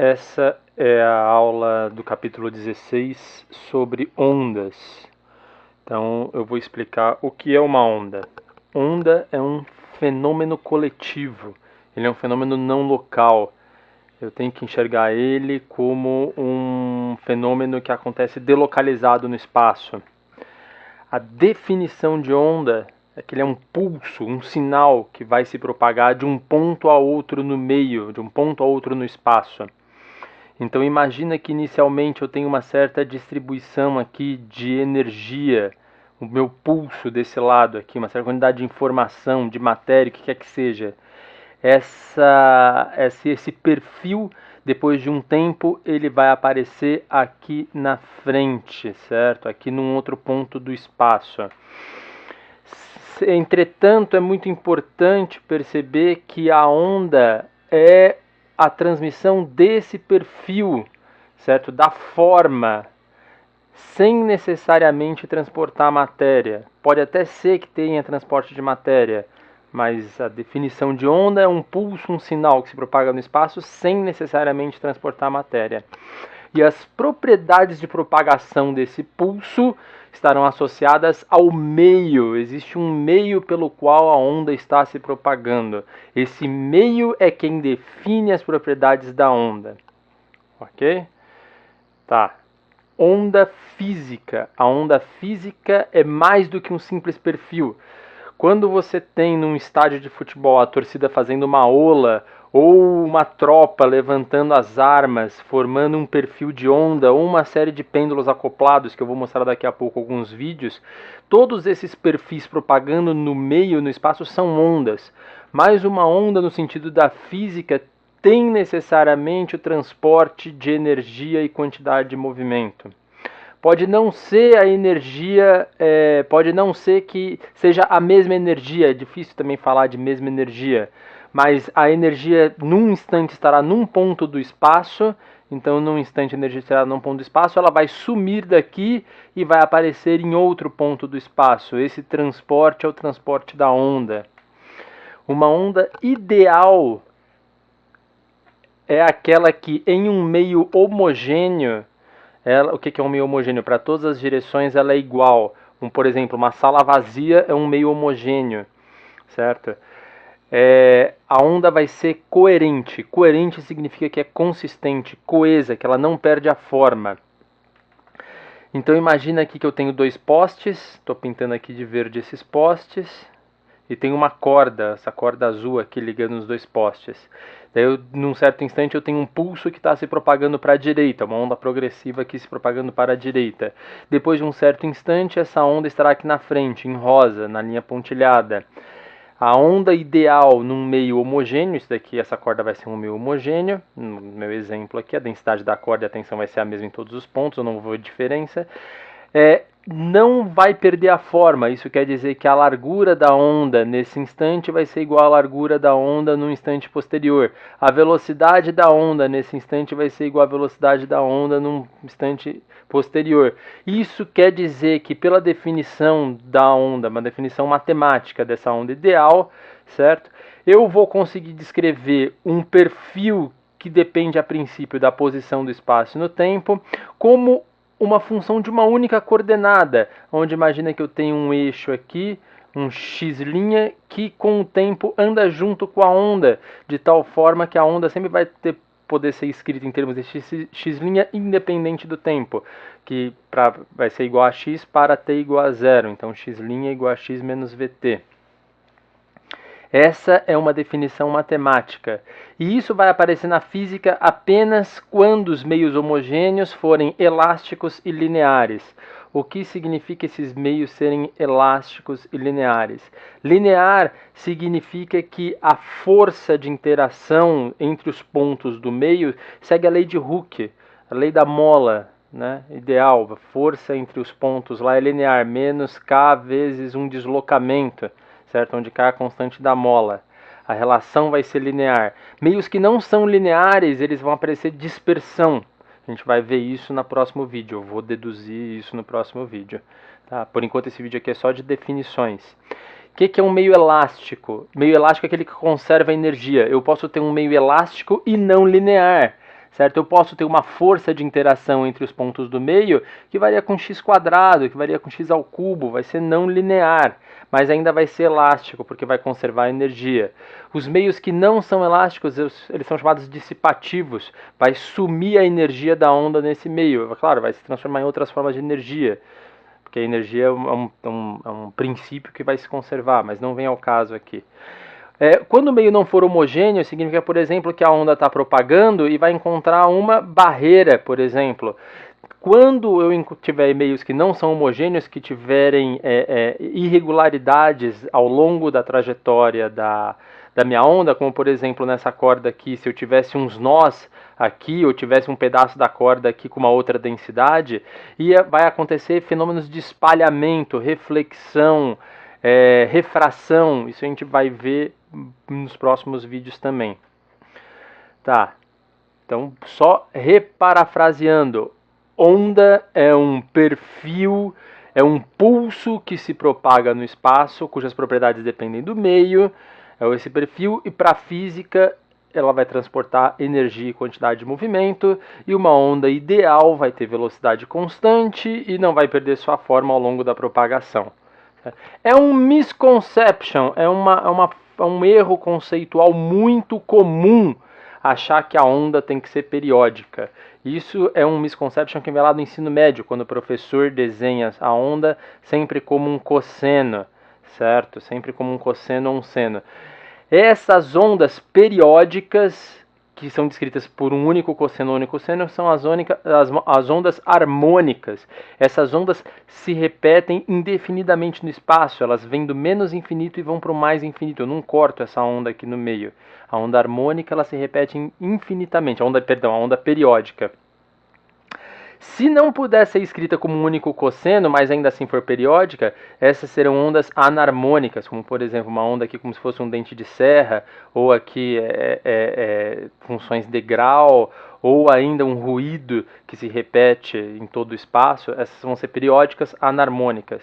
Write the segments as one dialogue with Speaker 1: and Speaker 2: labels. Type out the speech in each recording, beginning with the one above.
Speaker 1: Essa é a aula do capítulo 16 sobre ondas. Então eu vou explicar o que é uma onda. Onda é um fenômeno coletivo, ele é um fenômeno não local. Eu tenho que enxergar ele como um fenômeno que acontece delocalizado no espaço. A definição de onda é que ele é um pulso, um sinal que vai se propagar de um ponto a outro no meio, de um ponto a outro no espaço. Então imagina que inicialmente eu tenho uma certa distribuição aqui de energia, o meu pulso desse lado aqui, uma certa quantidade de informação, de matéria, o que quer que seja. Esse perfil, depois de um tempo, ele vai aparecer aqui na frente, certo? Aqui num outro ponto do espaço. Entretanto, é muito importante perceber que a onda é a transmissão desse perfil, certo? Da forma, sem necessariamente transportar matéria. Pode até ser que tenha transporte de matéria, mas a definição de onda é um pulso, um sinal que se propaga no espaço sem necessariamente transportar matéria. E as propriedades de propagação desse pulso estarão associadas ao meio. Existe um meio pelo qual a onda está se propagando. Esse meio é quem define as propriedades da onda. Ok? Tá. Onda física. A onda física é mais do que um simples perfil. Quando você tem num estádio de futebol a torcida fazendo uma ola ou uma tropa levantando as armas, formando um perfil de onda ou uma série de pêndulos acoplados, que eu vou mostrar daqui a pouco alguns vídeos, todos esses perfis propagando no meio, no espaço, são ondas. Mas uma onda no sentido da física tem necessariamente o transporte de energia e quantidade de movimento. Pode não ser a energia, pode não ser que seja a mesma energia, é difícil também falar de mesma energia, mas a energia num instante estará num ponto do espaço, então num instante a energia estará num ponto do espaço, ela vai sumir daqui e vai aparecer em outro ponto do espaço. Esse transporte é o transporte da onda. Uma onda ideal é aquela que em um meio homogêneo, o que é um meio homogêneo? Para todas as direções ela é igual. Por exemplo, uma sala vazia é um meio homogêneo, certo? A onda vai ser coerente. Coerente significa que é consistente, coesa, que ela não perde a forma. Então imagina aqui que eu tenho dois postes, estou pintando aqui de verde esses postes, e tem uma corda, essa corda azul aqui ligando os dois postes. Daí, num certo instante, eu tenho um pulso que está se propagando para a direita, uma onda progressiva aqui se propagando para a direita. Depois de um certo instante, essa onda estará aqui na frente, em rosa, na linha pontilhada. A onda ideal num meio homogêneo, isso daqui, essa corda vai ser um meio homogêneo, no meu exemplo aqui, a densidade da corda e a tensão vai ser a mesma em todos os pontos, eu não vou ver diferença. Não vai perder a forma, isso quer dizer que a largura da onda nesse instante vai ser igual à largura da onda no instante posterior. A velocidade da onda nesse instante vai ser igual à velocidade da onda num instante posterior. Isso quer dizer que pela definição da onda, uma definição matemática dessa onda ideal, certo? Eu vou conseguir descrever um perfil que depende a princípio da posição do espaço no tempo, como uma função de uma única coordenada, onde imagina que eu tenho um eixo aqui, um x', que com o tempo anda junto com a onda, de tal forma que a onda sempre vai poder ser escrita em termos de x' independente do tempo, que vai ser igual a x para t igual a zero, então x' é igual a x menos vt. Essa é uma definição matemática, e isso vai aparecer na física apenas quando os meios homogêneos forem elásticos e lineares. O que significa esses meios serem elásticos e lineares? Linear significa que a força de interação entre os pontos do meio segue a lei de Hooke, a lei da mola, né? Ideal, a força entre os pontos lá é linear, menos k vezes um deslocamento, certo? Onde k é a constante da mola. A relação vai ser linear. Meios que não são lineares, eles vão aparecer dispersão. A gente vai ver isso no próximo vídeo. Eu vou deduzir isso no próximo vídeo. Tá? Por enquanto esse vídeo aqui é só de definições. O que é um meio elástico? Meio elástico é aquele que conserva energia. Eu posso ter um meio elástico e não linear. certo? Eu posso ter uma força de interação entre os pontos do meio que varia com x quadrado, que varia com x ao cubo, vai ser não linear, mas ainda vai ser elástico, porque vai conservar a energia. Os meios que não são elásticos, eles são chamados dissipativos, vai sumir a energia da onda nesse meio, claro, vai se transformar em outras formas de energia, porque a energia é um princípio que vai se conservar, mas não vem ao caso aqui. Quando o meio não for homogêneo, significa, por exemplo, que a onda está propagando e vai encontrar uma barreira, por exemplo. Quando eu tiver meios que não são homogêneos, que tiverem irregularidades ao longo da trajetória da minha onda, como por exemplo nessa corda aqui, se eu tivesse uns nós aqui, ou tivesse um pedaço da corda aqui com uma outra densidade, vai acontecer fenômenos de espalhamento, reflexão, refração. Isso a gente vai ver nos próximos vídeos também. Tá, então só reparafraseando, onda é um perfil, é um pulso que se propaga no espaço, cujas propriedades dependem do meio, é esse perfil, e para a física ela vai transportar energia e quantidade de movimento, e uma onda ideal vai ter velocidade constante e não vai perder sua forma ao longo da propagação. É um misconception, é um erro conceitual muito comum achar que a onda tem que ser periódica. Isso é um misconception que vem lá do ensino médio, quando o professor desenha a onda sempre como um cosseno, certo? Sempre como um cosseno ou um seno. Essas ondas periódicas, que são descritas por um único cosseno ou único seno, são as ondas harmônicas. Essas ondas se repetem indefinidamente no espaço, elas vêm do menos infinito e vão para o mais infinito. Eu não corto essa onda aqui no meio. A onda harmônica ela se repete infinitamente, a onda periódica. Se não puder ser escrita como um único cosseno, mas ainda assim for periódica, essas serão ondas anarmônicas, como por exemplo uma onda aqui como se fosse um dente de serra, ou aqui funções de grau, ou ainda um ruído que se repete em todo o espaço. Essas vão ser periódicas anarmônicas.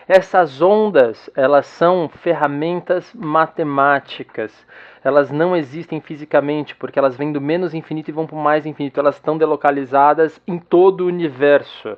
Speaker 1: Essas ondas, elas são ferramentas matemáticas. Elas não existem fisicamente, porque elas vêm do menos infinito e vão para o mais infinito. Elas estão delocalizadas em todo o universo.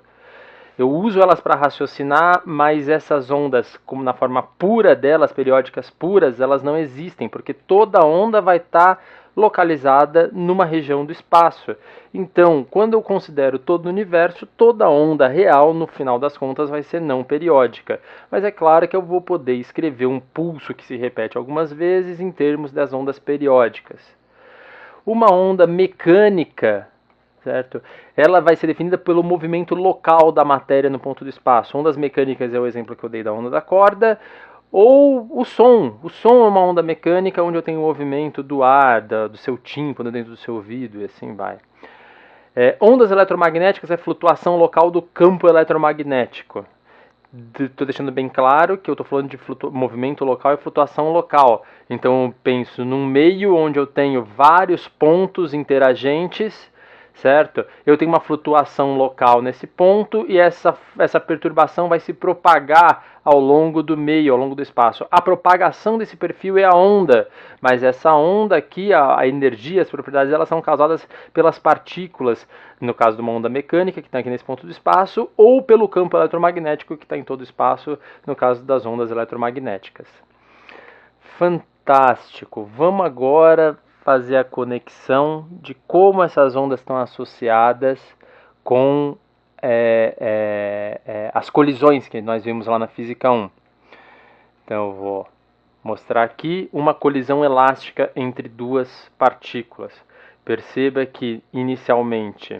Speaker 1: Eu uso elas para raciocinar, mas essas ondas, como na forma pura delas, periódicas puras, elas não existem, porque toda onda vai estar localizada numa região do espaço. Então, quando eu considero todo o universo, toda onda real, no final das contas, vai ser não periódica. Mas é claro que eu vou poder escrever um pulso que se repete algumas vezes em termos das ondas periódicas. Uma onda mecânica, certo? Ela vai ser definida pelo movimento local da matéria no ponto do espaço. Ondas mecânicas é o exemplo que eu dei da onda da corda. Ou o som. O som é uma onda mecânica onde eu tenho o movimento do ar, do seu tímpano dentro do seu ouvido e assim vai. Ondas eletromagnéticas é flutuação local do campo eletromagnético. Estou deixando bem claro que eu estou falando de movimento local e flutuação local. Então eu penso num meio onde eu tenho vários pontos interagentes, certo? Eu tenho uma flutuação local nesse ponto e essa perturbação vai se propagar ao longo do meio, ao longo do espaço. A propagação desse perfil é a onda, mas essa onda aqui, a energia, as propriedades delas são causadas pelas partículas, no caso de uma onda mecânica, que está aqui nesse ponto do espaço, ou pelo campo eletromagnético, que está em todo o espaço, no caso das ondas eletromagnéticas. Fantástico! Vamos agora fazer a conexão de como essas ondas estão associadas com as colisões que nós vimos lá na Física 1. Então eu vou mostrar aqui uma colisão elástica entre duas partículas. Perceba que inicialmente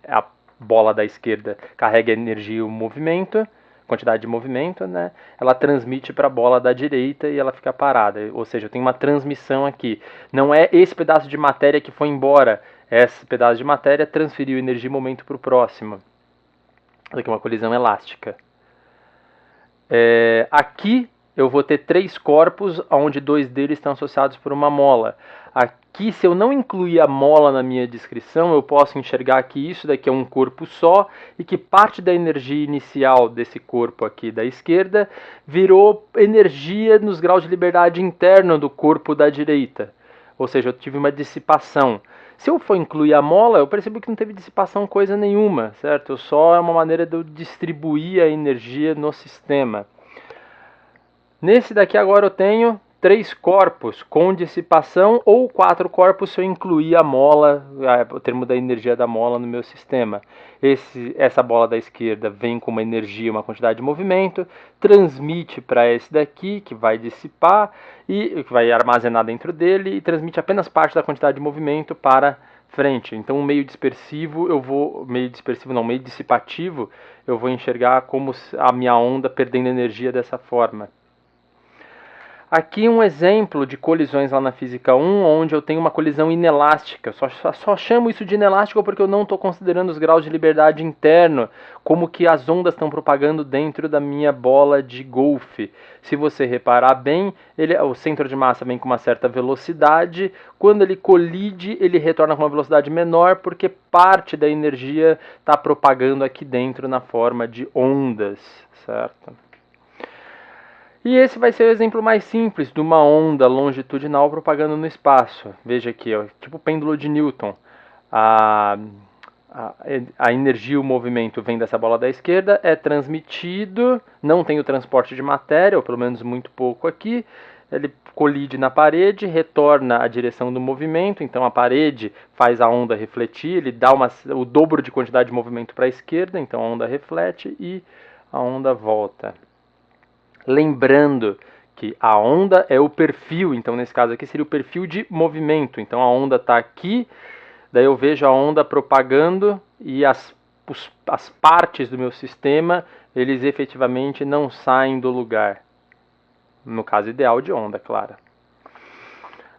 Speaker 1: a bola da esquerda carrega energia e o movimento, quantidade de movimento, né? Ela transmite para a bola da direita e ela fica parada. Ou seja, eu tenho uma transmissão aqui. Não é esse pedaço de matéria que foi embora. Esse pedaço de matéria transferiu energia e momento para o próximo. Isso aqui é uma colisão elástica. Aqui eu vou ter 3 corpos, onde 2 deles estão associados por uma mola. Aqui, se eu não incluir a mola na minha descrição, eu posso enxergar que isso daqui é um corpo só e que parte da energia inicial desse corpo aqui da esquerda virou energia nos graus de liberdade interno do corpo da direita. Ou seja, eu tive uma dissipação. Se eu for incluir a mola, eu percebo que não teve dissipação coisa nenhuma, certo? Só é uma maneira de eu distribuir a energia no sistema. Nesse daqui agora eu tenho 3 corpos com dissipação ou 4 corpos se eu incluir a mola, o termo da energia da mola no meu sistema. Essa bola da esquerda vem com uma energia, uma quantidade de movimento, transmite para esse daqui, que vai dissipar, e que vai armazenar dentro dele, e transmite apenas parte da quantidade de movimento para frente. Então, meio dispersivo, meio dissipativo, eu vou enxergar como a minha onda perdendo energia dessa forma. Aqui um exemplo de colisões lá na Física 1, onde eu tenho uma colisão inelástica. Só chamo isso de inelástico porque eu não estou considerando os graus de liberdade interno, como que as ondas estão propagando dentro da minha bola de golfe. Se você reparar bem, o centro de massa vem com uma certa velocidade. Quando ele colide, ele retorna com uma velocidade menor, porque parte da energia está propagando aqui dentro na forma de ondas, certo? E esse vai ser o exemplo mais simples de uma onda longitudinal propagando no espaço. Veja aqui, ó, tipo o pêndulo de Newton. A energia, o movimento vem dessa bola da esquerda, é transmitido, não tem o transporte de matéria, ou pelo menos muito pouco aqui. Ele colide na parede, retorna a direção do movimento, então a parede faz a onda refletir, ele dá o dobro de quantidade de movimento para a esquerda, então a onda reflete e a onda volta. Lembrando que a onda é o perfil, então nesse caso aqui seria o perfil de movimento. Então a onda está aqui, daí eu vejo a onda propagando e as partes do meu sistema, eles efetivamente não saem do lugar. No caso ideal de onda, claro.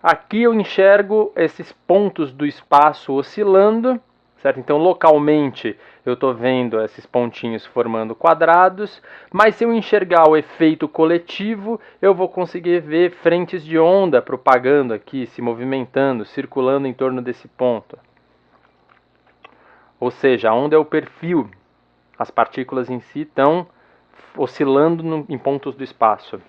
Speaker 1: Aqui eu enxergo esses pontos do espaço oscilando, certo? Então localmente eu estou vendo esses pontinhos formando quadrados, mas se eu enxergar o efeito coletivo, eu vou conseguir ver frentes de onda propagando aqui, se movimentando, circulando em torno desse ponto. Ou seja, a onda é o perfil, as partículas em si estão oscilando em pontos do espaço.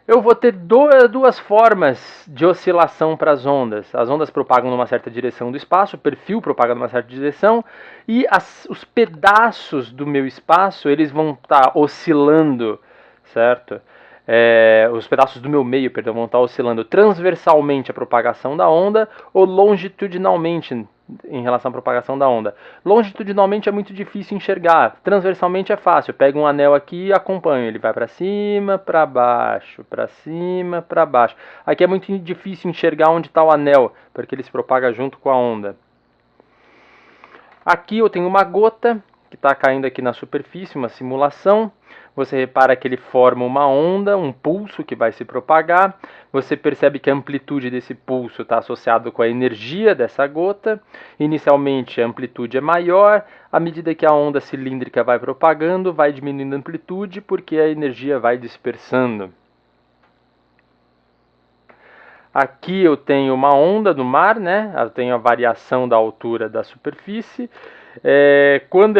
Speaker 1: Eu vou ter duas formas de oscilação para as ondas. As ondas propagam numa certa direção do espaço, o perfil propaga numa certa direção, e os pedaços do meu espaço eles vão estar oscilando, certo? Os pedaços do meu meio, perdão, vão estar oscilando transversalmente a propagação da onda ou longitudinalmente em relação à propagação da onda. Longitudinalmente é muito difícil enxergar, transversalmente é fácil. Eu pego um anel aqui e acompanho, ele vai para cima, para baixo, para cima, para baixo. Aqui é muito difícil enxergar onde está o anel, porque ele se propaga junto com a onda. Aqui eu tenho uma gota que está caindo aqui na superfície, uma simulação. Você repara que ele forma uma onda, um pulso que vai se propagar. Você percebe que a amplitude desse pulso está associado com a energia dessa gota. Inicialmente a amplitude é maior, à medida que a onda cilíndrica vai propagando, vai diminuindo a amplitude porque a energia vai dispersando. Aqui eu tenho uma onda no mar, né? Eu tenho a variação da altura da superfície. Quando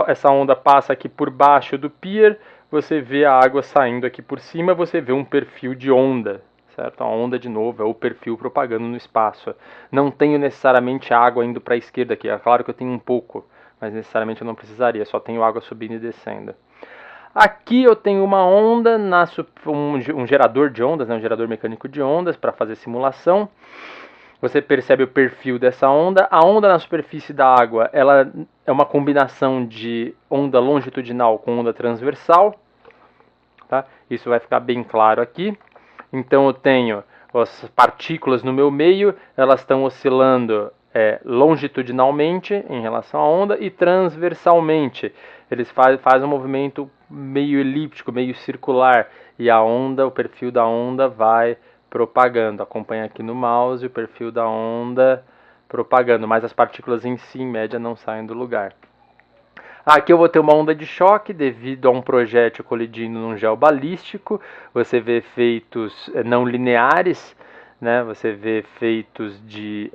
Speaker 1: essa onda passa aqui por baixo do pier, você vê a água saindo aqui por cima, você vê um perfil de onda, certo? A onda, de novo, é o perfil propagando no espaço. Não tenho necessariamente água indo para a esquerda aqui. É claro que eu tenho um pouco, mas necessariamente eu não precisaria, só tenho água subindo e descendo. Aqui eu tenho uma onda, um gerador de ondas, né, um gerador mecânico de ondas para fazer simulação. Você percebe o perfil dessa onda. A onda na superfície da água, ela é uma combinação de onda longitudinal com onda transversal. Tá? Isso vai ficar bem claro aqui. Então eu tenho as partículas no meu meio, elas estão oscilando longitudinalmente em relação à onda e transversalmente. Eles fazem um movimento meio elíptico, meio circular. E a onda, o perfil da onda vai propagando. Acompanha aqui no mouse o perfil da onda propagando, mas as partículas em si, em média, não saem do lugar. Aqui eu vou ter uma onda de choque devido a um projétil colidindo num gel balístico. Você vê efeitos não lineares, né? Você vê efeitos de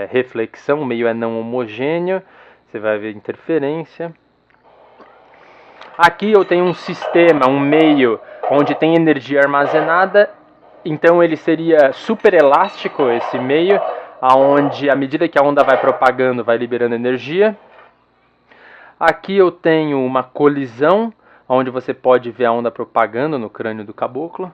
Speaker 1: reflexão, o meio é não homogêneo. Você vai ver interferência. Aqui eu tenho um sistema, um meio onde tem energia armazenada. Então ele seria super elástico, esse meio. aonde à medida que a onda vai propagando, vai liberando energia. Aqui eu tenho uma colisão, onde você pode ver a onda propagando no crânio do caboclo.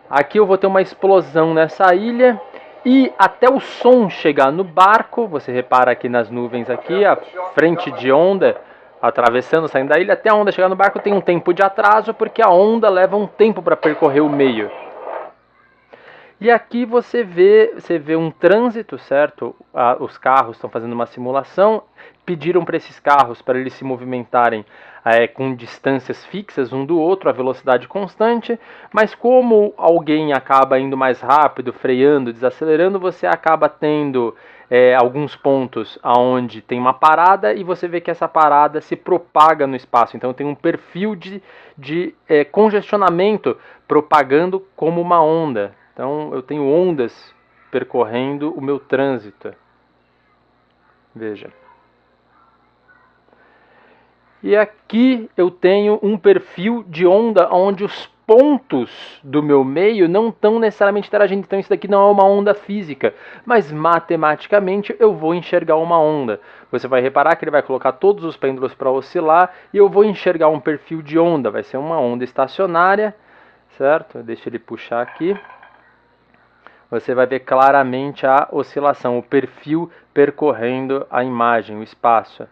Speaker 1: Aqui eu vou ter uma explosão nessa ilha e até o som chegar no barco, você repara aqui nas nuvens aqui, a frente de onda atravessando, saindo da ilha, até a onda chegar no barco tem um tempo de atraso, porque a onda leva um tempo para percorrer o meio. E aqui você vê um trânsito, certo? Os carros estão fazendo uma simulação, pediram para esses carros para eles se movimentarem com distâncias fixas um do outro, a velocidade constante, mas como alguém acaba indo mais rápido, freando, desacelerando, você acaba tendo alguns pontos onde tem uma parada e você vê que essa parada se propaga no espaço. Então tem um perfil de congestionamento propagando como uma onda. Então eu tenho ondas percorrendo o meu trânsito. Veja. E aqui eu tenho um perfil de onda onde os pontos do meu meio não estão necessariamente interagindo. Então isso daqui não é uma onda física, mas matematicamente eu vou enxergar uma onda. Você vai reparar que ele vai colocar todos os pêndulos para oscilar e eu vou enxergar um perfil de onda. Vai ser uma onda estacionária, certo? Deixa ele puxar aqui. Você vai ver claramente a oscilação, o perfil percorrendo a imagem, o espaço.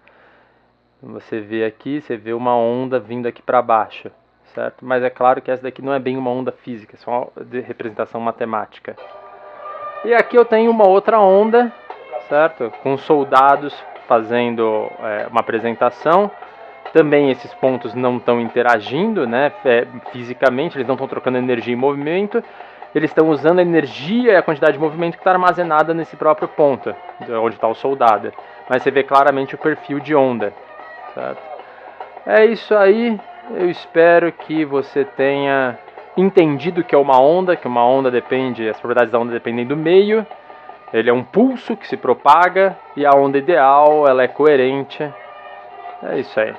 Speaker 1: Você vê aqui, você vê uma onda vindo aqui para baixo, certo? Mas é claro que essa daqui não é bem uma onda física, é só uma representação matemática. E aqui eu tenho uma outra onda, certo? Com soldados fazendo uma apresentação. Também esses pontos não estão interagindo, né, fisicamente, eles não estão trocando energia em movimento. Eles estão usando a energia e a quantidade de movimento que está armazenada nesse próprio ponto, onde está o soldado. Mas você vê claramente o perfil de onda. Certo? É isso aí. Eu espero que você tenha entendido que é uma onda, depende, as propriedades da onda dependem do meio. Ele é um pulso que se propaga e a onda ideal, ela é coerente. É isso aí.